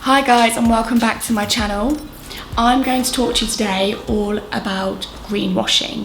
Hi guys, and welcome back to my channel. I'm going to talk to you today all about greenwashing.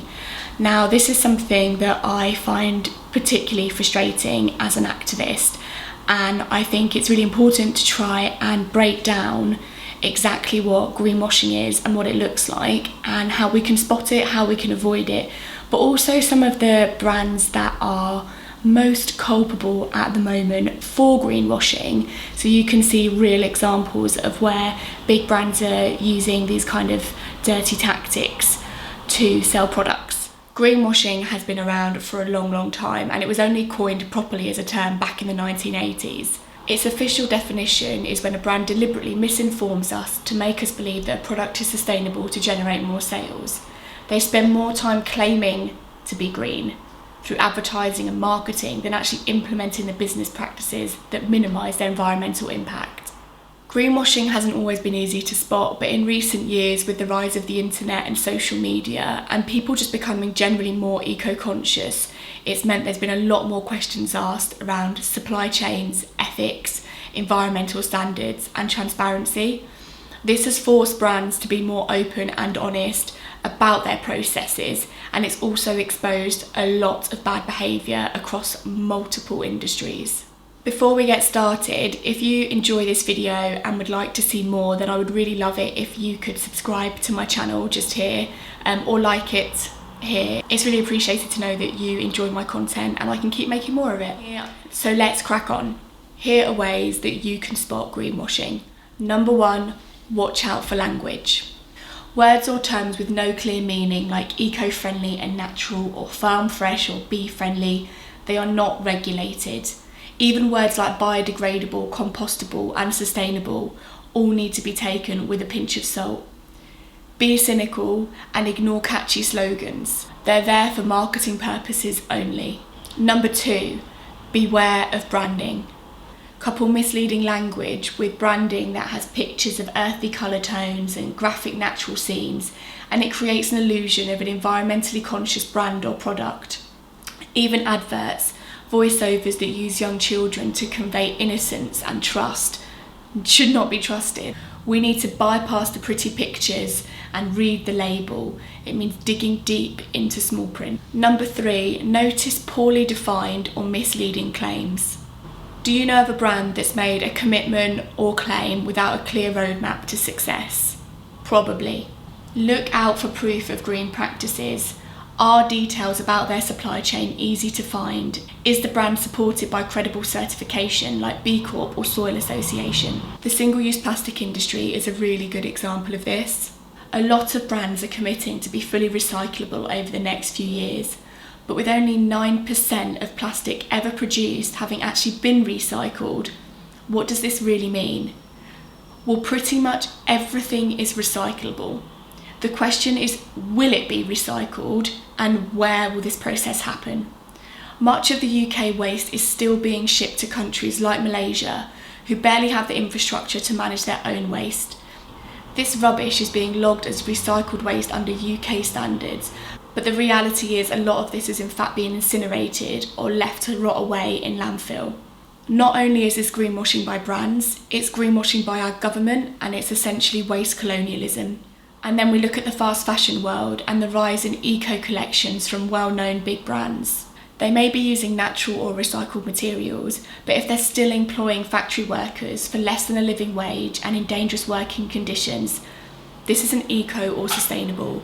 Now, this is something that I find particularly frustrating as an activist, and I think it's really important to try and break down exactly what greenwashing is and what it looks like and how we can spot it, how we can avoid it, but also some of the brands that are most culpable at the moment for greenwashing, so you can see real examples of where big brands are using these kind of dirty tactics to sell products. Greenwashing has been around for a long time, and it was only coined properly as a term back in the 1980s. Its official definition is when a brand deliberately misinforms us to make us believe that a product is sustainable to generate more sales. They spend more time claiming to be green through advertising and marketing than actually implementing the business practices that minimise their environmental impact. Greenwashing hasn't always been easy to spot, but in recent years, with the rise of the internet and social media and people just becoming generally more eco-conscious, it's meant there's been a lot more questions asked around supply chains, ethics, environmental standards and transparency. This has forced brands to be more open and honest about their processes, and it's also exposed a lot of bad behaviour across multiple industries. Before we get started, if you enjoy this video and would like to see more, then I would really love it if you could subscribe to my channel just here, or like it here. It's really appreciated to know that you enjoy my content and I can keep making more of it. Yeah. So let's crack on. Here are ways that you can spot greenwashing. Number 1, watch out for language. Words or terms with no clear meaning, like eco-friendly and natural, or farm fresh or bee friendly, they are not regulated. Even words like biodegradable, compostable and sustainable all need to be taken with a pinch of salt. Be cynical and ignore catchy slogans. They're there for marketing purposes only. Number 2, beware of branding. Couple misleading language with branding that has pictures of earthy colour tones and graphic natural scenes, and it creates an illusion of an environmentally conscious brand or product. Even adverts, voiceovers that use young children to convey innocence and trust should not be trusted. We need to bypass the pretty pictures and read the label. It means digging deep into small print. Number 3, notice poorly defined or misleading claims. Do you know of a brand that's made a commitment or claim without a clear roadmap to success? Probably. Look out for proof of green practices. Are details about their supply chain easy to find? Is the brand supported by credible certification like B Corp or Soil Association? The single-use plastic industry is a really good example of this. A lot of brands are committing to be fully recyclable over the next few years, but with only 9% of plastic ever produced having actually been recycled, what does this really mean? Well, pretty much everything is recyclable. The question is, will it be recycled, and where will this process happen? Much of the UK waste is still being shipped to countries like Malaysia, who barely have the infrastructure to manage their own waste. This rubbish is being logged as recycled waste under UK standards, but the reality is a lot of this is in fact being incinerated or left to rot away in landfill. Not only is this greenwashing by brands, it's greenwashing by our government, and it's essentially waste colonialism. And then we look at the fast fashion world and the rise in eco collections from well-known big brands. They may be using natural or recycled materials, but if they're still employing factory workers for less than a living wage and in dangerous working conditions, this isn't eco or sustainable.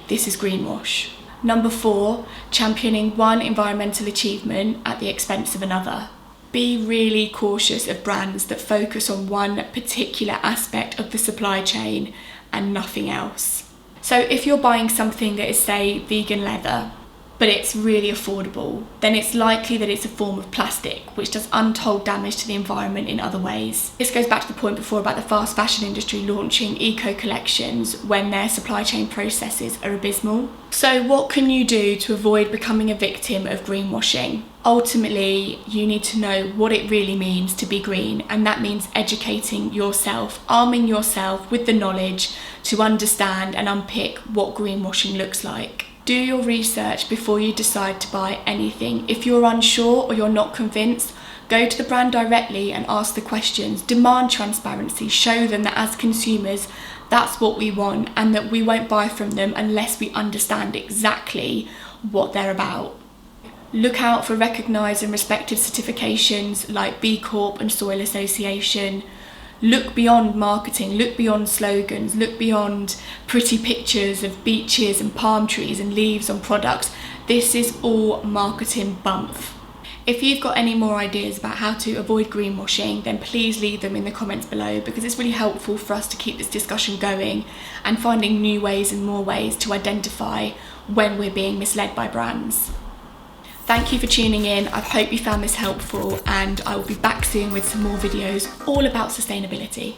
This is greenwash. Number 4, championing one environmental achievement at the expense of another. Be really cautious of brands that focus on one particular aspect of the supply chain and nothing else. So if you're buying something that is, say, vegan leather, but it's really affordable, then it's likely that it's a form of plastic, which does untold damage to the environment in other ways. This goes back to the point before about the fast fashion industry launching eco collections when their supply chain processes are abysmal. So what can you do to avoid becoming a victim of greenwashing? Ultimately, you need to know what it really means to be green, and that means educating yourself, arming yourself with the knowledge to understand and unpick what greenwashing looks like. Do your research before you decide to buy anything. If you're unsure or you're not convinced, Go to the brand directly and ask the questions, demand transparency, show them that as consumers, that's what we want, and that we won't buy from them unless we understand exactly what they're about. Look out for recognised and respected certifications like B Corp and Soil Association. Look beyond marketing, look beyond slogans, look beyond pretty pictures of beaches and palm trees and leaves on products. This is all marketing bump. If you've got any more ideas about how to avoid greenwashing, then please leave them in the comments below, because it's really helpful for us to keep this discussion going and finding new ways and more ways to identify when we're being misled by brands. Thank you for tuning in. I hope you found this helpful, and I will be back soon with some more videos all about sustainability.